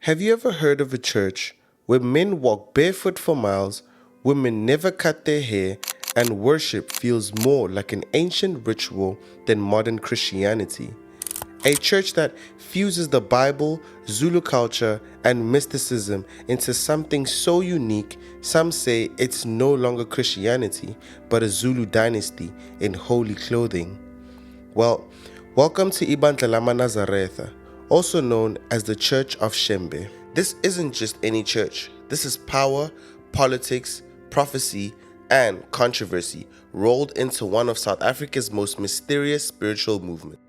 Have you ever heard of a church where men walk barefoot for miles, women never cut their hair, and worship feels more like an ancient ritual than modern Christianity? A church that fuses the Bible, Zulu culture, and mysticism into something so unique, some say it's no longer Christianity, but a Zulu dynasty in holy clothing. Well, welcome to Ibandla Lama Nazaretha, also known as the Church of Shembe. This isn't just any church. This is power, politics, prophecy, and controversy rolled into one of South Africa's most mysterious spiritual movements.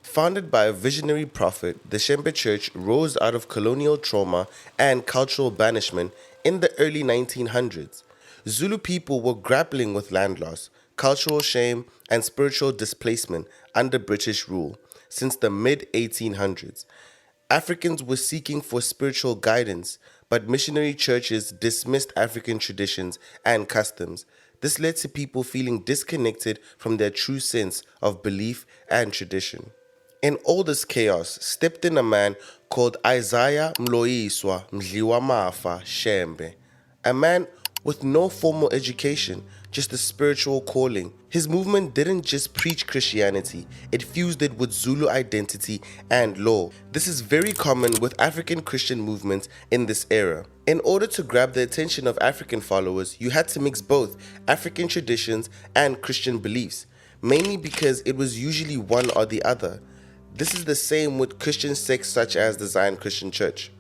Founded by a visionary prophet, the Shembe Church rose out of colonial trauma and cultural banishment in the early 1900s. Zulu people were grappling with land loss, cultural shame, and spiritual displacement under British rule since the mid-1800s. Africans were seeking for spiritual guidance, but missionary churches dismissed African traditions and customs. This led to people feeling disconnected from their true sense of belief and tradition. In all this chaos stepped in a man called Isaiah Mloyiswa Mdliwamafa Shembe, a man with no formal education, just a spiritual calling. His movement didn't just preach Christianity, it fused it with Zulu identity and law. This is very common with African Christian movements in this era. In order to grab the attention of African followers, you had to mix both African traditions and Christian beliefs, mainly because it was usually one or the other. This is the same with Christian sects such as the Zion Christian Church.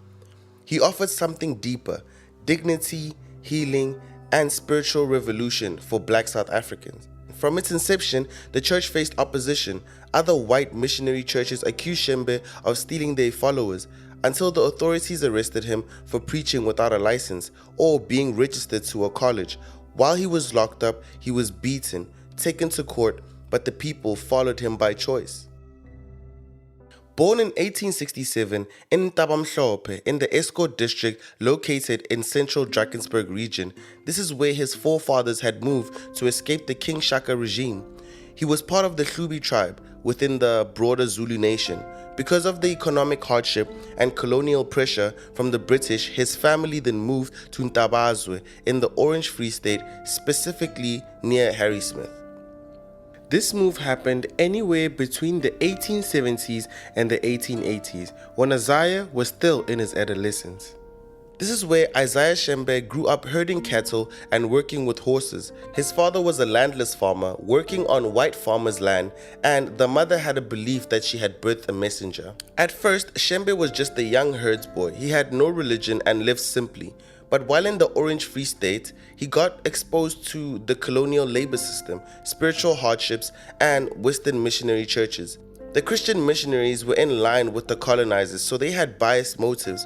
He offered something deeper: dignity, healing, and spiritual revolution for Black South Africans. From its inception, the church faced opposition. Other white missionary churches accused Shembe of stealing their followers until the authorities arrested him for preaching without a license or being registered to a college. While he was locked up, he was beaten, taken to court, but the people followed him by choice. Born in 1867 in Ntabamhlophe in the Esco district located in central Drakensberg region, this is where his forefathers had moved to escape the King Shaka regime. He was part of the Hlubi tribe within the broader Zulu nation. Because of the economic hardship and colonial pressure from the British, his family then moved to Ntabazwe in the Orange Free State, specifically near Harrismith. This move happened anywhere between the 1870s and the 1880s, when Isaiah was still in his adolescence. This is where Isaiah Shembe grew up herding cattle and working with horses. His father was a landless farmer working on white farmers' land, and the mother had a belief that she had birthed a messenger. At first, Shembe was just a young herdsboy. He had no religion and lived simply. But while in the Orange Free State, he got exposed to the colonial labor system, spiritual hardships, and Western missionary churches. The Christian missionaries were in line with the colonizers, so they had biased motives.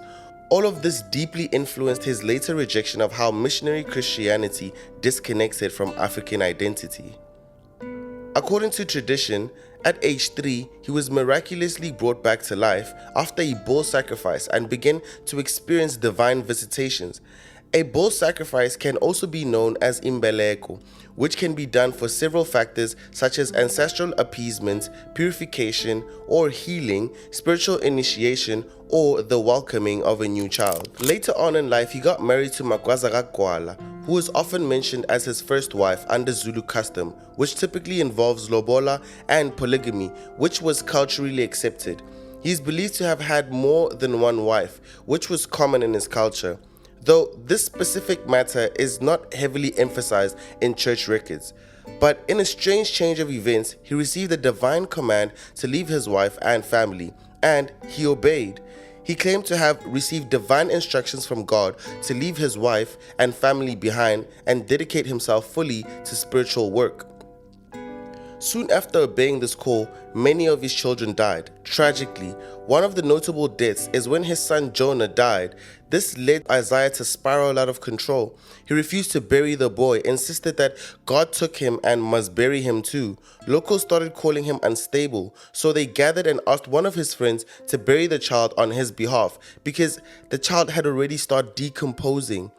All of this deeply influenced his later rejection of how missionary Christianity disconnected from African identity. According to tradition, at age 3, he was miraculously brought back to life after a bull sacrifice and began to experience divine visitations. A bull sacrifice can also be known as imbeleko, which can be done for several factors such as ancestral appeasement, purification or healing, spiritual initiation, or the welcoming of a new child. Later on in life, he got married to Magwaza Gwala, who is often mentioned as his first wife under Zulu custom, which typically involves lobola and polygamy, which was culturally accepted. He is believed to have had more than one wife, which was common in his culture, though this specific matter is not heavily emphasized in church records. But in a strange change of events, he received a divine command to leave his wife and family, and he obeyed. He claimed to have received divine instructions from God to leave his wife and family behind and dedicate himself fully to spiritual work. Soon after obeying this call, many of his children died. Tragically, one of the notable deaths is when his son Jonah died. This led Isaiah to spiral out of control. He refused to bury the boy, insisted that God took him and must bury him too. Locals started calling him unstable, so they gathered and asked one of his friends to bury the child on his behalf because the child had already started decomposing.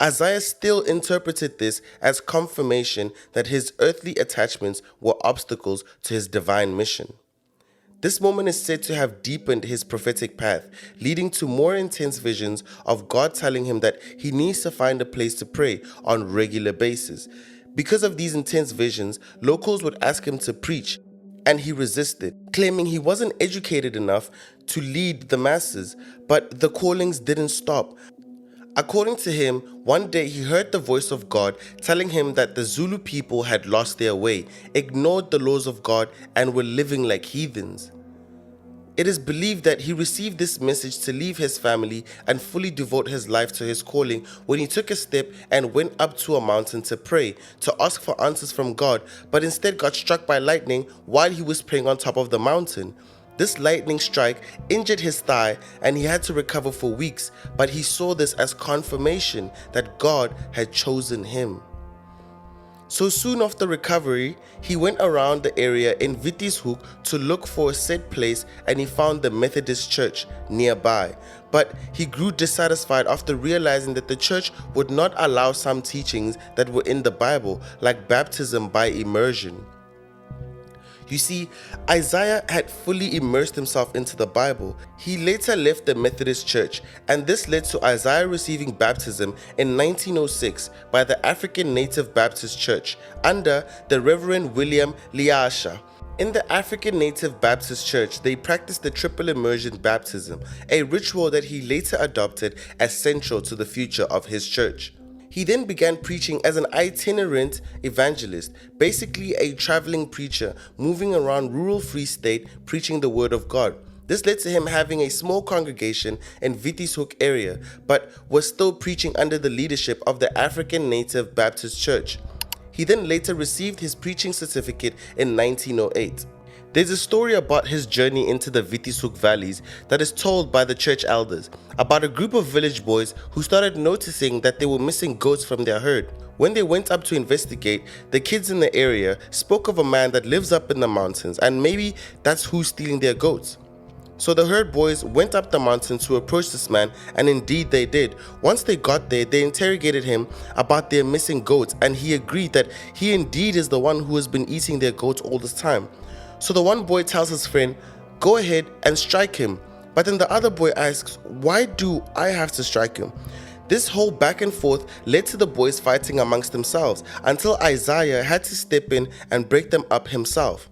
Isaiah still interpreted this as confirmation that his earthly attachments were obstacles to his divine mission. This moment is said to have deepened his prophetic path, leading to more intense visions of God telling him that he needs to find a place to pray on a regular basis. Because of these intense visions, locals would ask him to preach, and he resisted, claiming he wasn't educated enough to lead the masses, but the callings didn't stop. According to him, one day he heard the voice of God telling him that the Zulu people had lost their way, ignored the laws of God, and were living like heathens. It is believed that he received this message to leave his family and fully devote his life to his calling when he took a step and went up to a mountain to pray, to ask for answers from God, but instead got struck by lightning while he was praying on top of the mountain. This lightning strike injured his thigh and he had to recover for weeks, but he saw this as confirmation that God had chosen him. So soon after recovery, he went around the area in Wittieshoek to look for a set place, and he found the Methodist church nearby. But he grew dissatisfied after realizing that the church would not allow some teachings that were in the Bible, like baptism by immersion. You see, Isaiah had fully immersed himself into the Bible. He later left the Methodist Church, and this led to Isaiah receiving baptism in 1906 by the African Native Baptist Church under the Reverend William Liasha. In the African Native Baptist Church, they practiced the triple immersion baptism, a ritual that he later adopted as central to the future of his church. He then began preaching as an itinerant evangelist, basically a traveling preacher, moving around rural Free State preaching the word of God. This led to him having a small congregation in Wittieshoek area, but was still preaching under the leadership of the African Native Baptist Church. He then later received his preaching certificate in 1908. There's a story about his journey into the Wittieshoek valleys that is told by the church elders about a group of village boys who started noticing that they were missing goats from their herd. When they went up to investigate, the kids in the area spoke of a man that lives up in the mountains, and maybe that's who's stealing their goats. So the herd boys went up the mountain to approach this man, and indeed they did. Once they got there, they interrogated him about their missing goats, and he agreed that he indeed is the one who has been eating their goats all this time. So the one boy tells his friend, "Go ahead and strike him." But then the other boy asks, "Why do I have to strike him?" This whole back and forth led to the boys fighting amongst themselves until Isaiah had to step in and break them up himself.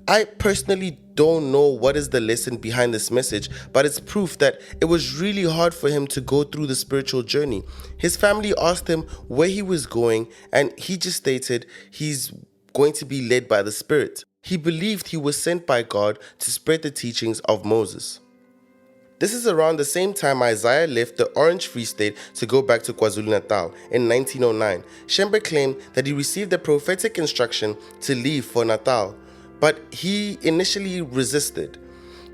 I personally don't know what is the lesson behind this message, but it's proof that it was really hard for him to go through the spiritual journey. His family asked him where he was going, and he just stated he's going to be led by the Spirit. He believed he was sent by God to spread the teachings of Moses. This is around the same time Isaiah left the Orange Free State to go back to KwaZulu-Natal in 1909. Shembe claimed that he received the prophetic instruction to leave for Natal, but he initially resisted,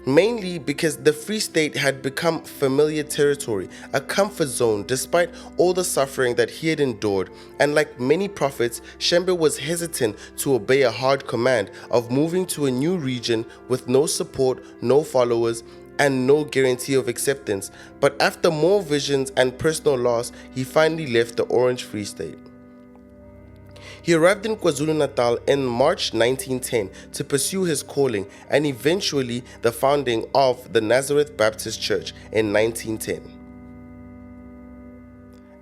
mainly because the Free State had become familiar territory, a comfort zone despite all the suffering that he had endured, and like many prophets, Shembe was hesitant to obey a hard command of moving to a new region with no support, no followers, and no guarantee of acceptance. But after more visions and personal loss, he finally left the Orange Free State. He arrived in KwaZulu-Natal in March 1910 to pursue his calling, and eventually the founding of the Nazareth Baptist Church in 1910.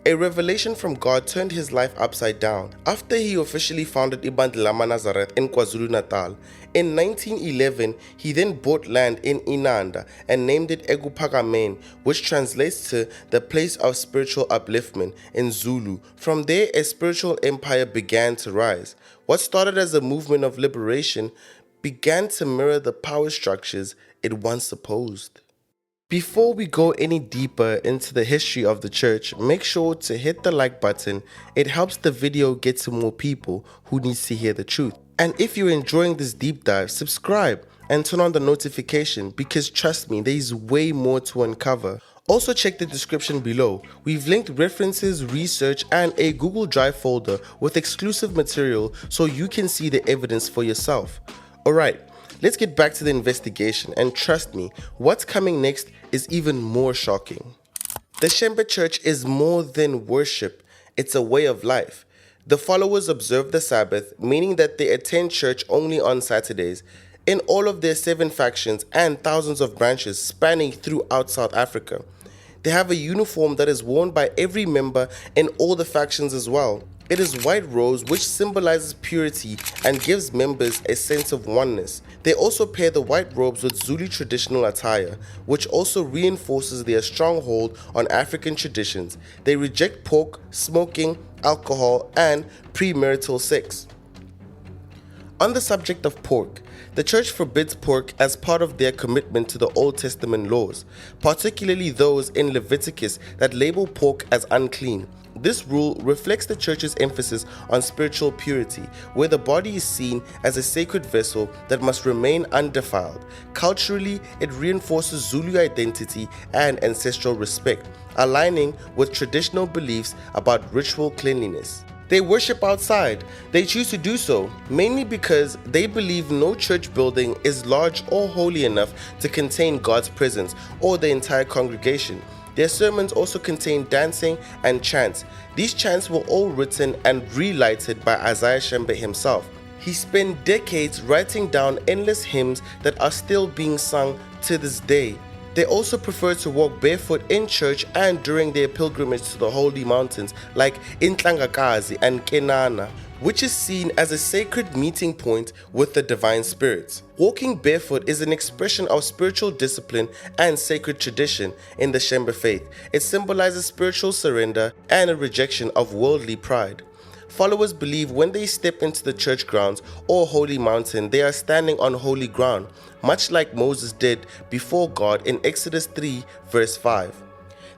A revelation from God turned his life upside down after he officially founded Ibandla Lama Nazareth in KwaZulu-Natal. In 1911, he then bought land in Inanda and named it Ekuphakameni, which translates to the place of spiritual upliftment in Zulu. From there, a spiritual empire began to rise. What started as a movement of liberation began to mirror the power structures it once opposed. Before we go any deeper into the history of the church, make sure to hit the like button. It helps the video get to more people who needs to hear the truth. And if you're enjoying this deep dive, subscribe and turn on the notification, because trust me, there is way more to uncover. Also check the description below. We've linked references, research, and a Google Drive folder with exclusive material so you can see the evidence for yourself. Alright, let's get back to the investigation, and trust me, what's coming next is even more shocking. The Shembe Church is more than worship, it's a way of life. The followers observe the Sabbath, meaning that they attend church only on Saturdays. in all of their 7 factions and thousands of branches spanning throughout South Africa. They have a uniform that is worn by every member in all the factions as well. It is white rose, which symbolizes purity and gives members a sense of oneness. They also pair the white robes with Zulu traditional attire, which also reinforces their stronghold on African traditions. They reject pork, smoking, alcohol, and premarital sex. On the subject of pork, the church forbids pork as part of their commitment to the Old Testament laws, particularly those in Leviticus that label pork as unclean. This rule reflects the church's emphasis on spiritual purity, where the body is seen as a sacred vessel that must remain undefiled. Culturally, it reinforces Zulu identity and ancestral respect, aligning with traditional beliefs about ritual cleanliness. They worship outside. They choose to do so, mainly because they believe no church building is large or holy enough to contain God's presence or the entire congregation. Their sermons also contain dancing and chants. These chants were all written and relighted by Isaiah Shembe himself. He spent decades writing down endless hymns that are still being sung to this day. They also prefer to walk barefoot in church and during their pilgrimage to the holy mountains like Intlangakazi and Kenana, which is seen as a sacred meeting point with the divine spirits. Walking barefoot is an expression of spiritual discipline and sacred tradition in the Shembe faith. It symbolizes spiritual surrender and a rejection of worldly pride. Followers believe when they step into the church grounds or holy mountain, they are standing on holy ground, much like Moses did before God in Exodus 3 verse 5.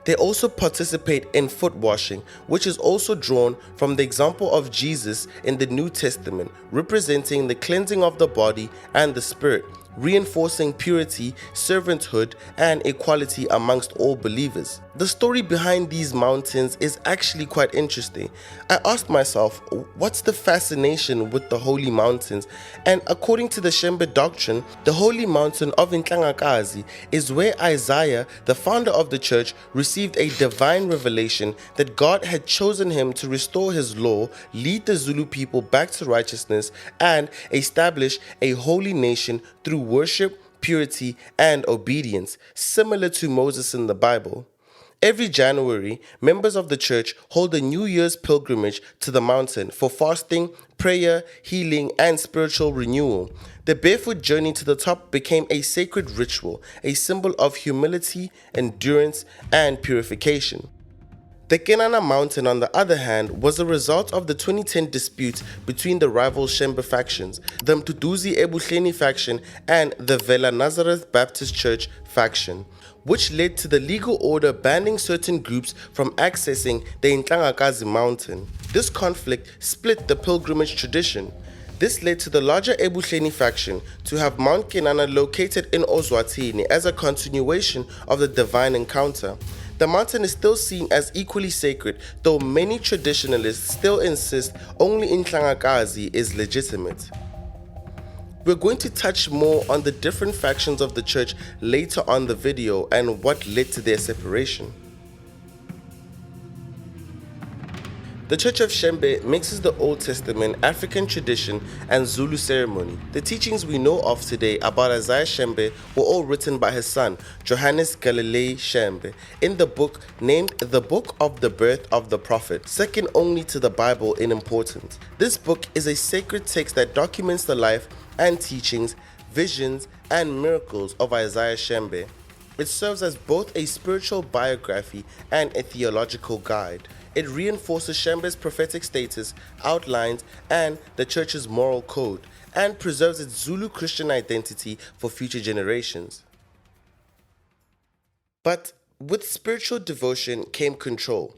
They also participate in foot washing, which is also drawn from the example of Jesus in the New Testament, representing the cleansing of the body and the spirit, reinforcing purity, servanthood, and equality amongst all believers. The story behind these mountains is actually quite interesting. I asked myself, what's the fascination with the holy mountains? And according to the Shembe doctrine, the holy mountain of Intlangakazi is where Isaiah, the founder of the church, received a divine revelation that God had chosen him to restore his law, lead the Zulu people back to righteousness, and establish a holy nation through worship, purity, and obedience, similar to Moses in the Bible. Every January, members of the church hold a New Year's pilgrimage to the mountain for fasting, prayer, healing, and spiritual renewal. The barefoot journey to the top became a sacred ritual, a symbol of humility, endurance, and purification. The Kenana Mountain, on the other hand, was a result of the 2010 dispute between the rival Shembe factions, the Mduduzi Ebuhleni faction and the Vela Nazareth Baptist Church faction, which led to the legal order banning certain groups from accessing the Intlangakazi Mountain. This conflict split the pilgrimage tradition. This led to the larger Ebuhleni faction to have Mount Kenana located in Ozwathini as a continuation of the divine encounter. The mountain is still seen as equally sacred, though many traditionalists still insist only Intlangakazi is legitimate. We're going to touch more on the different factions of the church later on the video and what led to their separation. The Church of Shembe mixes the Old Testament, African tradition, and Zulu ceremony. The teachings we know of today about Isaiah Shembe were all written by his son, Johannes Galilei Shembe, in the book named The Book of the Birth of the Prophet, second only to the Bible in importance. This book is a sacred text that documents the life and teachings, visions, and miracles of Isaiah Shembe. It serves as both a spiritual biography and a theological guide. It reinforces Shembe's prophetic status, outlines, and the church's moral code, and preserves its Zulu Christian identity for future generations. But with spiritual devotion came control.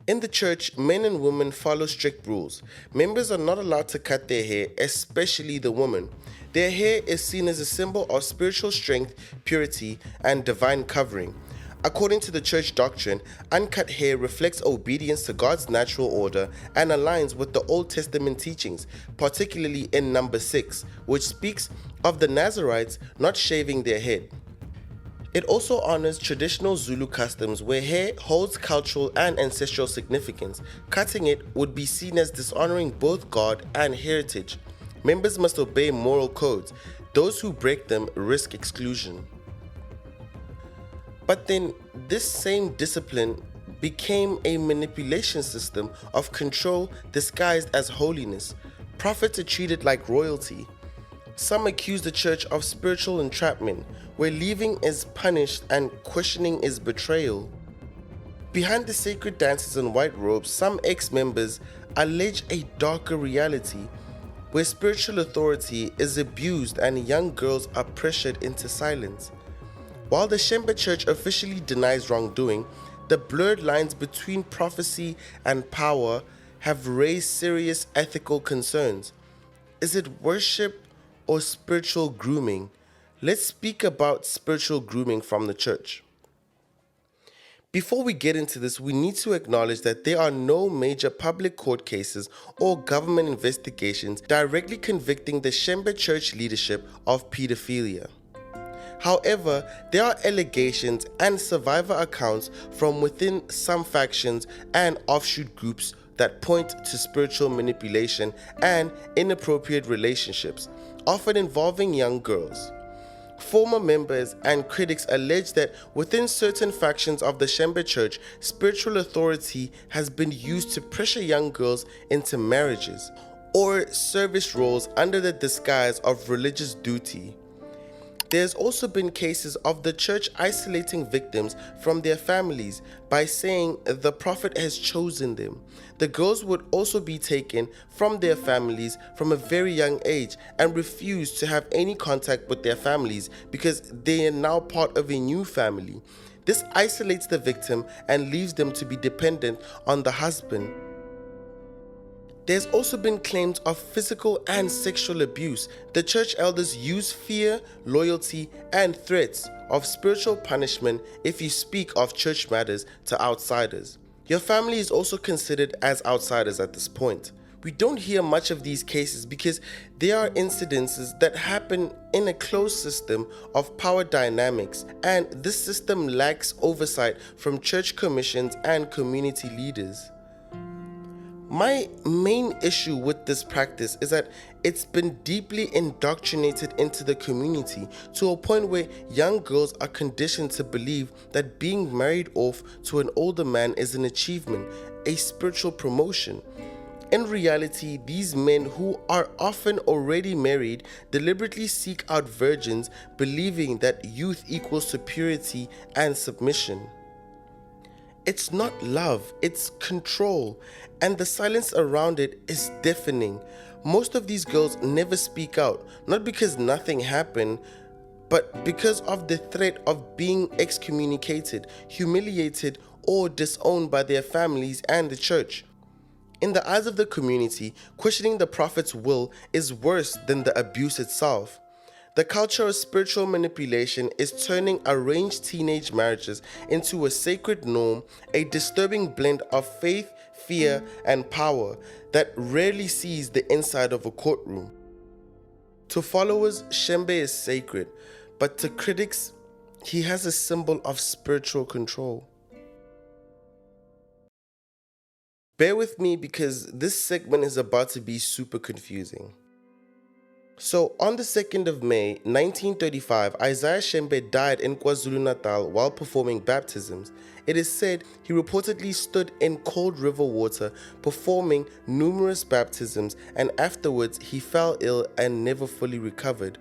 In the church, men and women follow strict rules. Members are not allowed to cut their hair, especially the women. Their hair is seen as a symbol of spiritual strength, purity, and divine covering. According to the church doctrine, uncut hair reflects obedience to God's natural order and aligns with the Old Testament teachings, particularly in number 6, which speaks of the Nazarites not shaving their head. It also honors traditional Zulu customs where hair holds cultural and ancestral significance. Cutting it would be seen as dishonoring both God and heritage. Members must obey moral codes. Those who break them risk exclusion. But then, this same discipline became a manipulation system of control disguised as holiness. Prophets are treated like royalty. Some accuse the church of spiritual entrapment, where leaving is punished and questioning is betrayal. Behind the sacred dances and white robes, some ex-members allege a darker reality, where spiritual authority is abused and young girls are pressured into silence. While the Shembe Church officially denies wrongdoing, the blurred lines between prophecy and power have raised serious ethical concerns. Is it worship or spiritual grooming? Let's speak about spiritual grooming from the church. Before we get into this, we need to acknowledge that there are no major public court cases or government investigations directly convicting the Shembe Church leadership of pedophilia. However, there are allegations and survivor accounts from within some factions and offshoot groups that point to spiritual manipulation and inappropriate relationships, often involving young girls. Former members and critics allege that within certain factions of the Shembe Church, spiritual authority has been used to pressure young girls into marriages or service roles under the disguise of religious duty. There's also been cases of the church isolating victims from their families by saying the prophet has chosen them. The girls would also be taken from their families from a very young age and refused to have any contact with their families because they are now part of a new family. This isolates the victim and leaves them to be dependent on the husband. There's also been claims of physical and sexual abuse. The church elders use fear, loyalty, and threats of spiritual punishment if you speak of church matters to outsiders. Your family is also considered as outsiders at this point. We don't hear much of these cases because there are incidences that happen in a closed system of power dynamics, and this system lacks oversight from church commissions and community leaders. My main issue with this practice is that it's been deeply indoctrinated into the community to a point where young girls are conditioned to believe that being married off to an older man is an achievement, a spiritual promotion. In reality, these men, who are often already married, deliberately seek out virgins, believing that youth equals to purity and submission. It's not love, it's control, and the silence around it is deafening. Most of these girls never speak out, not because nothing happened, but because of the threat of being excommunicated, humiliated, or disowned by their families and the church. In the eyes of the community, questioning the prophet's will is worse than the abuse itself. The culture of spiritual manipulation is turning arranged teenage marriages into a sacred norm, a disturbing blend of faith, fear, and power that rarely sees the inside of a courtroom. To followers, Shembe is sacred, but to critics, he has a symbol of spiritual control. Bear with me because this segment is about to be super confusing. So, on the 2nd of May, 1935, Isaiah Shembe died in KwaZulu-Natal while performing baptisms. It is said he reportedly stood in cold river water performing numerous baptisms, and afterwards he fell ill and never fully recovered.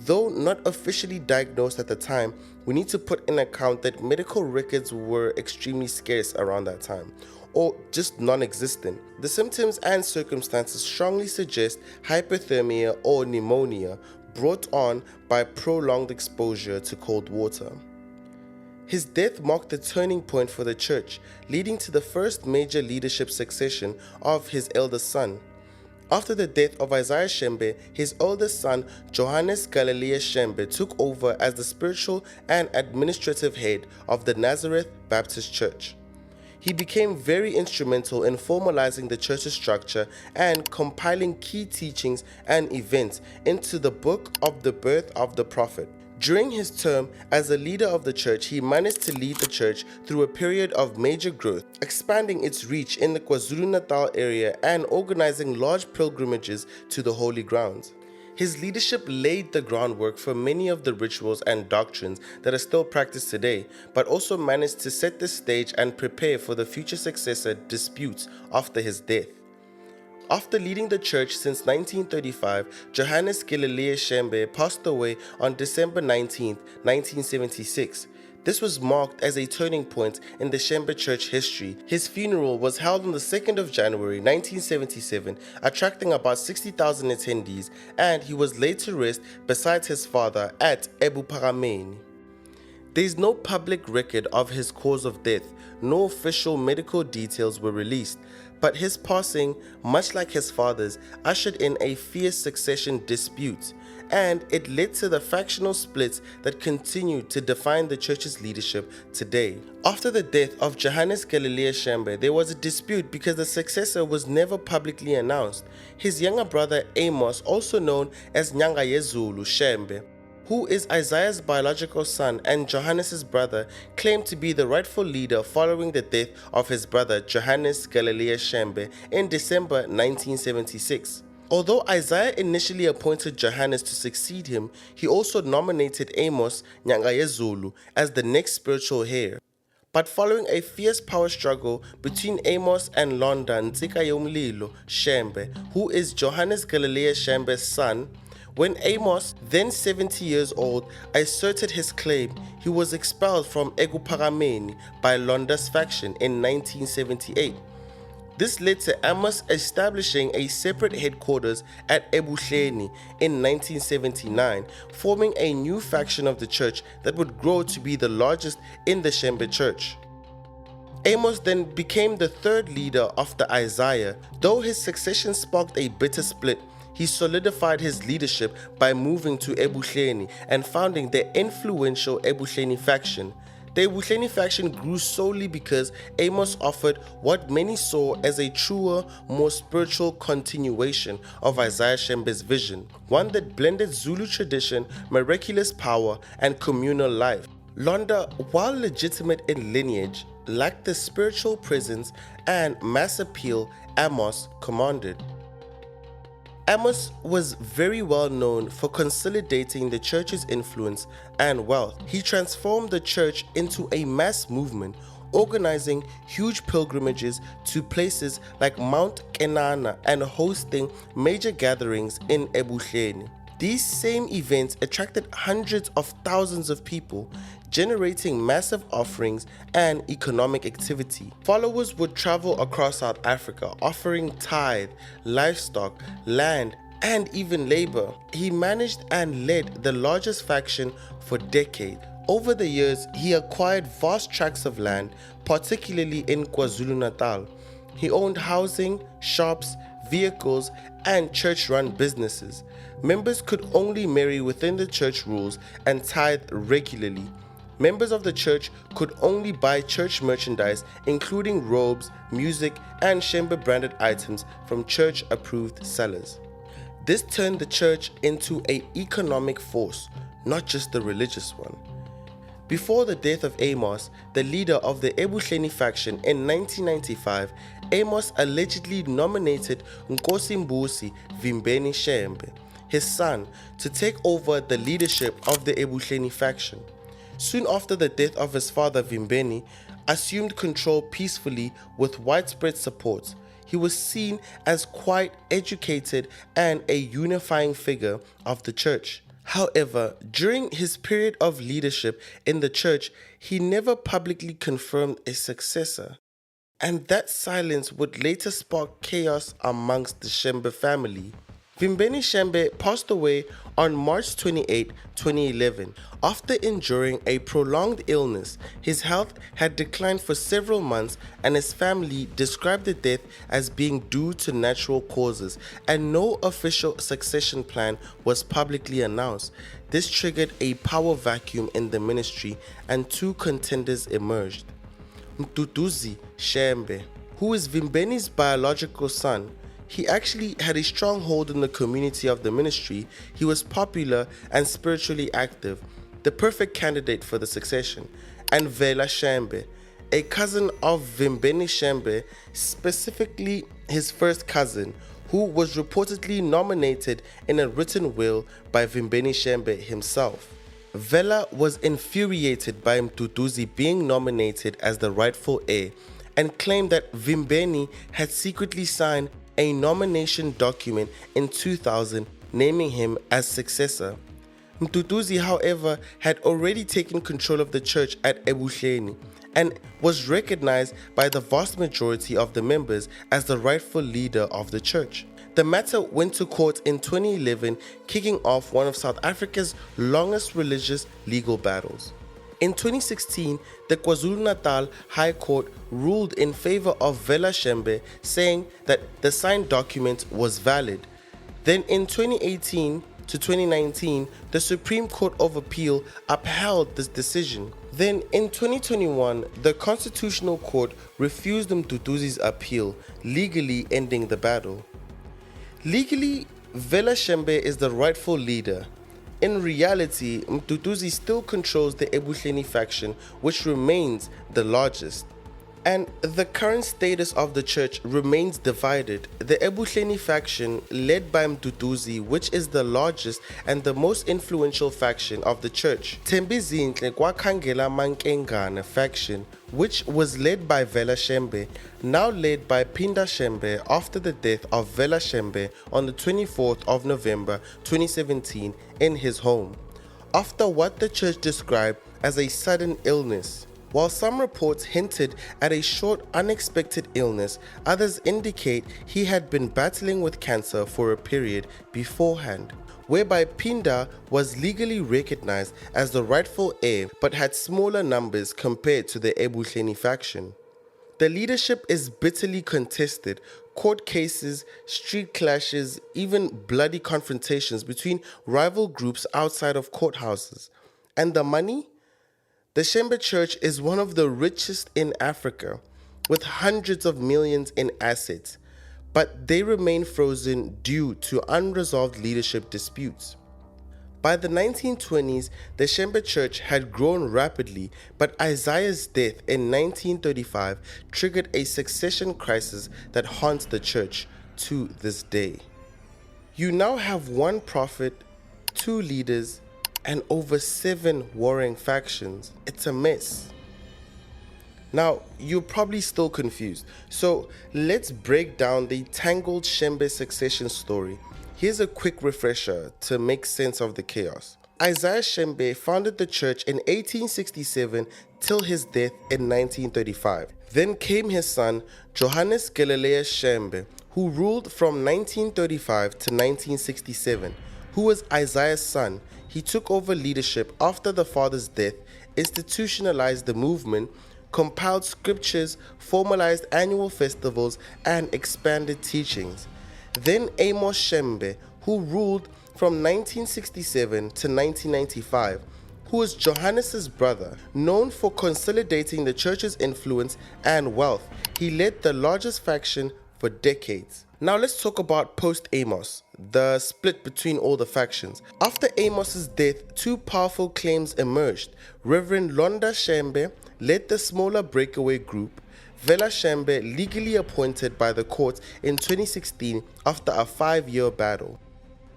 Though not officially diagnosed at the time, we need to put in account that medical records were extremely scarce around that time, or just non-existent. The symptoms and circumstances strongly suggest hypothermia or pneumonia brought on by prolonged exposure to cold water. His death marked the turning point for the church, leading to the first major leadership succession of his eldest son. After the death of Isaiah Shembe, his oldest son, Johannes Galilea Shembe, took over as the spiritual and administrative head of the Nazareth Baptist Church. He became very instrumental in formalizing the church's structure and compiling key teachings and events into the book of the birth of the prophet. During his term as a leader of the church, he managed to lead the church through a period of major growth, expanding its reach in the KwaZulu-Natal area and organizing large pilgrimages to the holy grounds. His leadership laid the groundwork for many of the rituals and doctrines that are still practiced today, but also managed to set the stage and prepare for the future successor disputes after his death. After leading the church since 1935, Johannes Galilei Shembe passed away on December 19, 1976. This was marked as a turning point in the Shembe Church history. His funeral was held on the 2nd of January 1977, attracting about 60,000 attendees, and he was laid to rest beside his father at Ebuparameni. There is no public record of his cause of death, no official medical details were released, but his passing, much like his father's, ushered in a fierce succession dispute, and it led to the factional splits that continue to define the church's leadership today. After the death of Johannes Galilei Shembe, there was a dispute because the successor was never publicly announced. His younger brother Amos, also known as Nyanga Zulu Shembe, who is Isaiah's biological son and Johannes' brother, claimed to be the rightful leader following the death of his brother Johannes Galilei Shembe in December 1976. Although Isaiah initially appointed Johannes to succeed him, he also nominated Amos Nyanga Zulu as the next spiritual heir. But following a fierce power struggle between Amos and Londa Nzikayomlilo Shembe, who is Johannes Galilei Shembe's son, when Amos, then 70 years old, asserted his claim, he was expelled from Eguparameni by Londa's faction in 1978. This led to Amos establishing a separate headquarters at Ebuhleni in 1979, forming a new faction of the church that would grow to be the largest in the Shembe Church. Amos then became the third leader after Isaiah. Though his succession sparked a bitter split, he solidified his leadership by moving to Ebuhleni and founding the influential Ebuhleni faction. The Ebuhleni faction grew solely because Amos offered what many saw as a truer, more spiritual continuation of Isaiah Shembe's vision, one that blended Zulu tradition, miraculous power, and communal life. Londa, while legitimate in lineage, lacked the spiritual presence and mass appeal Amos commanded. Amos was very well known for consolidating the church's influence and wealth. He transformed the church into a mass movement, organizing huge pilgrimages to places like Mount Kenana and hosting major gatherings in Ebuhleni. These same events attracted hundreds of thousands of people, generating massive offerings and economic activity. Followers would travel across South Africa, offering tithe, livestock, land, and even labor. He managed and led the largest faction for decades. Over the years, he acquired vast tracts of land, particularly in KwaZulu-Natal. He owned housing, shops, vehicles, and church-run businesses. Members could only marry within the church rules and tithe regularly. Members of the church could only buy church merchandise, including robes, music, and Shembe branded items from church-approved sellers. This turned the church into an economic force, not just a religious one. Before the death of Amos, the leader of the Ebuhleni faction in 1995, Amos allegedly nominated Nkosi Mbusi Vimbeni Shembe, his son, to take over the leadership of the Ebuhleni faction. Soon after the death of his father, Vimbeni assumed control peacefully with widespread support. He was seen as quite educated and a unifying figure of the church. However, during his period of leadership in the church, he never publicly confirmed a successor, and that silence would later spark chaos amongst the Shembe family. Vimbeni Shembe passed away on March 28, 2011. After enduring a prolonged illness, his health had declined for several months, and his family described the death as being due to natural causes, and no official succession plan was publicly announced. This triggered a power vacuum in the ministry, and two contenders emerged. Mduduzi Shembe, who is Vimbeni's biological son. He actually had a strong hold in the community of the ministry. He was popular and spiritually active, the perfect candidate for the succession. And Vela Shembe, a cousin of Vimbeni Shembe, specifically his first cousin, who was reportedly nominated in a written will by Vimbeni Shembe himself. Vela was infuriated by Mduduzi being nominated as the rightful heir and claimed that Vimbeni had secretly signed a nomination document in 2000 naming him as successor. Mduduzi, however, had already taken control of the church at Ebuhleni and was recognized by the vast majority of the members as the rightful leader of the church. The matter went to court in 2011, kicking off one of South Africa's longest religious legal battles. In 2016, the KwaZulu-Natal High Court ruled in favor of Vela Shembe, saying that the signed document was valid. Then in 2018 to 2019, the Supreme Court of Appeal upheld this decision. Then in 2021, the Constitutional Court refused Mduduzi's appeal, legally ending the battle. Legally, Vela Shembe is the rightful leader. In reality, Mduduzi still controls the Ebuhleni faction, which remains the largest. And the current status of the church remains divided. The Ebuhleni faction, led by Mduduzi, which is the largest and the most influential faction of the church. Tembizinhle kwakhangela Mankengana faction, which was led by Vela Shembe, now led by Pinda Shembe after the death of Vela Shembe on the 24th of November 2017 in his home, after what the church described as a sudden illness. While some reports hinted at a short, unexpected illness, others indicate he had been battling with cancer for a period beforehand, whereby Pinda was legally recognized as the rightful heir but had smaller numbers compared to the Ebuhleni faction. The leadership is bitterly contested. Court cases, street clashes, even bloody confrontations between rival groups outside of courthouses. And the money? The Shembe Church is one of the richest in Africa, with hundreds of millions in assets, but they remain frozen due to unresolved leadership disputes. By the 1920s, the Shembe Church had grown rapidly, but Isaiah's death in 1935 triggered a succession crisis that haunts the church to this day. You now have one prophet, two leaders, and over 7 warring factions. It's a mess. Now, you're probably still confused, so let's break down the tangled Shembe succession story. Here's a quick refresher to make sense of the chaos. Isaiah Shembe founded the church in 1867 till his death in 1935. Then came his son, Johannes Galilea Shembe, who ruled from 1935 to 1967, who was Isaiah's son. He took over leadership after the father's death, institutionalized the movement, compiled scriptures, formalized annual festivals, and expanded teachings. Then Amos Shembe, who ruled from 1967 to 1995, who was Johannes's brother, known for consolidating the church's influence and wealth. He led the largest faction for decades. Now let's talk about post-Amos, the split between all the factions. After Amos's death, 2 powerful claims emerged. Reverend Londa Shembe led the smaller breakaway group. Vela Shembe, legally appointed by the courts in 2016 after a 5-year battle.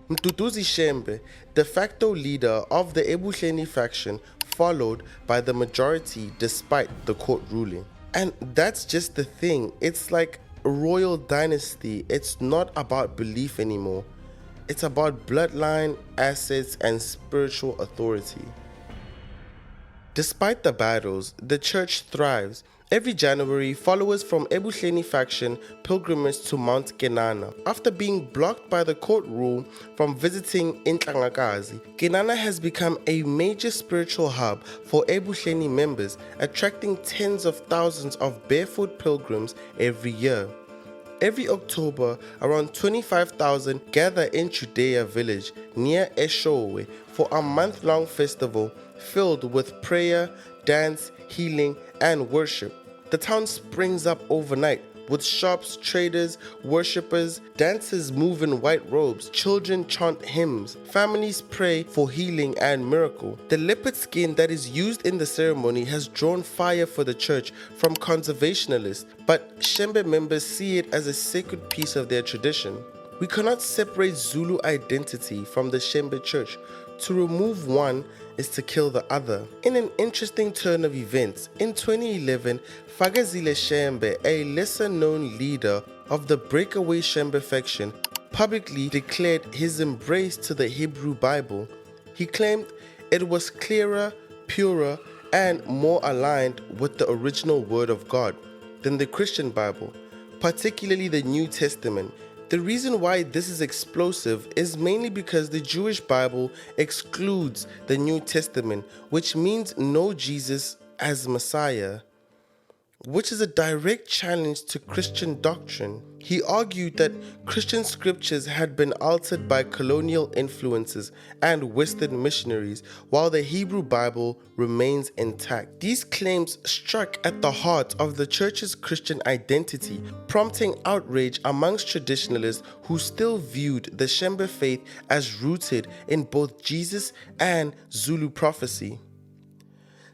Mduduzi Shembe, de facto leader of the Ebuhleni faction, followed by the majority despite the court ruling. And that's just the thing. It's like a royal dynasty. It's not about belief anymore. It's about bloodline, assets, and spiritual authority. Despite the battles, the church thrives. Every January, followers from Ebuhleni faction pilgrimage to Mount Kenana. After being blocked by the court rule from visiting Intlangakazi, Kenana has become a major spiritual hub for Ebuhleni members, attracting tens of thousands of barefoot pilgrims every year. Every October, around 25,000 gather in Judea village near Eshowe for a month-long festival filled with prayer, dance, healing, and worship. The town springs up overnight with shops, traders, worshippers, dancers move in white robes, children chant hymns, families pray for healing and miracle. The leopard skin that is used in the ceremony has drawn fire for the church from conservationists, but Shembe members see it as a sacred piece of their tradition. We cannot separate Zulu identity from the Shembe Church. To remove one is to kill the other. In an interesting turn of events, in 2011, Fagazile Shembe, a lesser-known leader of the breakaway Shembe faction, publicly declared his embrace to the Hebrew Bible. He claimed it was clearer, purer, and more aligned with the original Word of God than the Christian Bible, particularly the New Testament. The reason why this is explosive is mainly because the Jewish Bible excludes the New Testament, which means no Jesus as Messiah, which is a direct challenge to Christian doctrine. He argued that Christian scriptures had been altered by colonial influences and Western missionaries, while the Hebrew Bible remains intact. These claims struck at the heart of the church's Christian identity, prompting outrage amongst traditionalists who still viewed the Shembe faith as rooted in both Jesus and Zulu prophecy.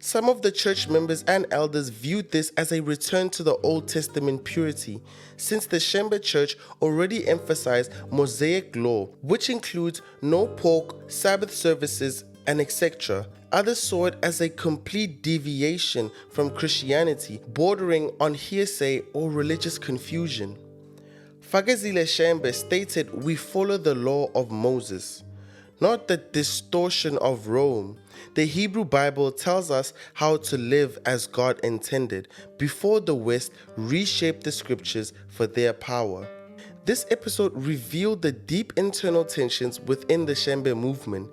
Some of the church members and elders viewed this as a return to the Old Testament purity, since the Shembe Church already emphasized Mosaic law, which includes no pork, Sabbath services, and etc. Others saw it as a complete deviation from Christianity, bordering on hearsay or religious confusion. Fagazile Shembe stated, "We follow the law of Moses, not the distortion of Rome. The Hebrew Bible tells us how to live as God intended before the West reshaped the scriptures for their power." This episode revealed the deep internal tensions within the Shembe movement.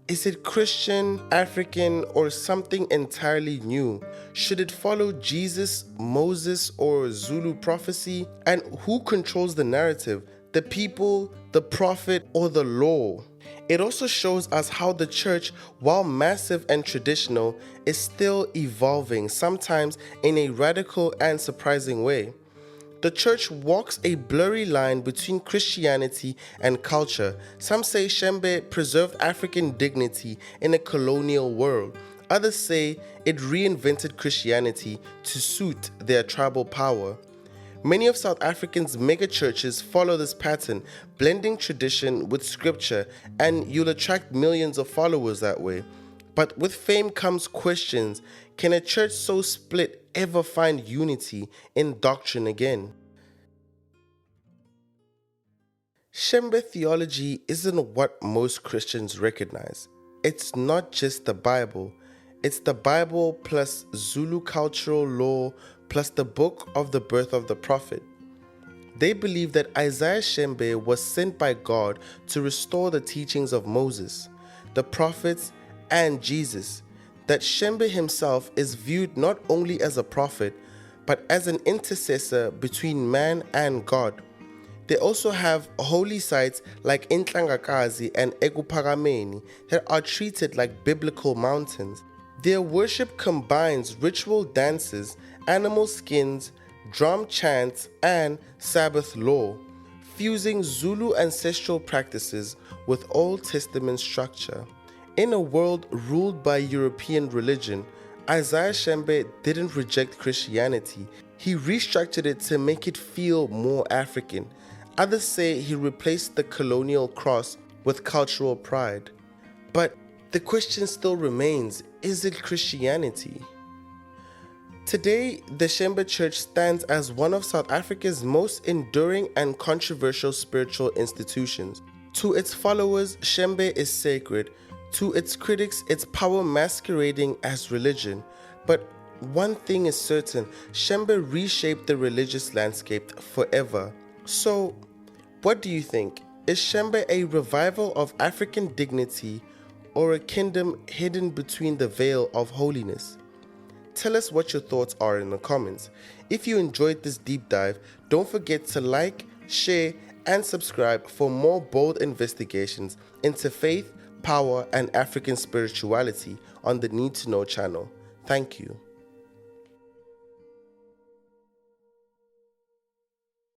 Is it Christian, African, or something entirely new? Should it follow Jesus, Moses, or Zulu prophecy? And who controls the narrative? The people, the prophet, or the law? It also shows us how the church, while massive and traditional, is still evolving, sometimes in a radical and surprising way. The church walks a blurry line between Christianity and culture. Some say Shembe preserved African dignity in a colonial world. Others say it reinvented Christianity to suit their tribal power. Many of South Africa's megachurches follow this pattern, blending tradition with scripture, and you'll attract millions of followers that way. But with fame comes questions. Can a church so split ever find unity in doctrine again? Shembe theology isn't what most Christians recognize. It's not just the Bible. It's the Bible plus Zulu cultural law plus the book of the birth of the prophet. They believe that Isaiah Shembe was sent by God to restore the teachings of Moses, the prophets, and Jesus. That Shembe himself is viewed not only as a prophet, but as an intercessor between man and God. They also have holy sites like Intlangakazi and Ekuphakameni that are treated like biblical mountains. Their worship combines ritual dances, animal skins, drum chants, and Sabbath law, fusing Zulu ancestral practices with Old Testament structure. In a world ruled by European religion, Isaiah Shembe didn't reject Christianity. He restructured it to make it feel more African. Others say he replaced the colonial cross with cultural pride. But the question still remains, is it Christianity? Today, the Shembe Church stands as one of South Africa's most enduring and controversial spiritual institutions. To its followers, Shembe is sacred. To its critics, its power masquerading as religion. But one thing is certain, Shembe reshaped the religious landscape forever. So, what do you think? Is Shembe a revival of African dignity or a kingdom hidden between the veil of holiness? Tell us what your thoughts are in the comments. If you enjoyed this deep dive, don't forget to like, share, and subscribe for more bold investigations into faith, power, and African spirituality on the Need to Know channel. Thank you.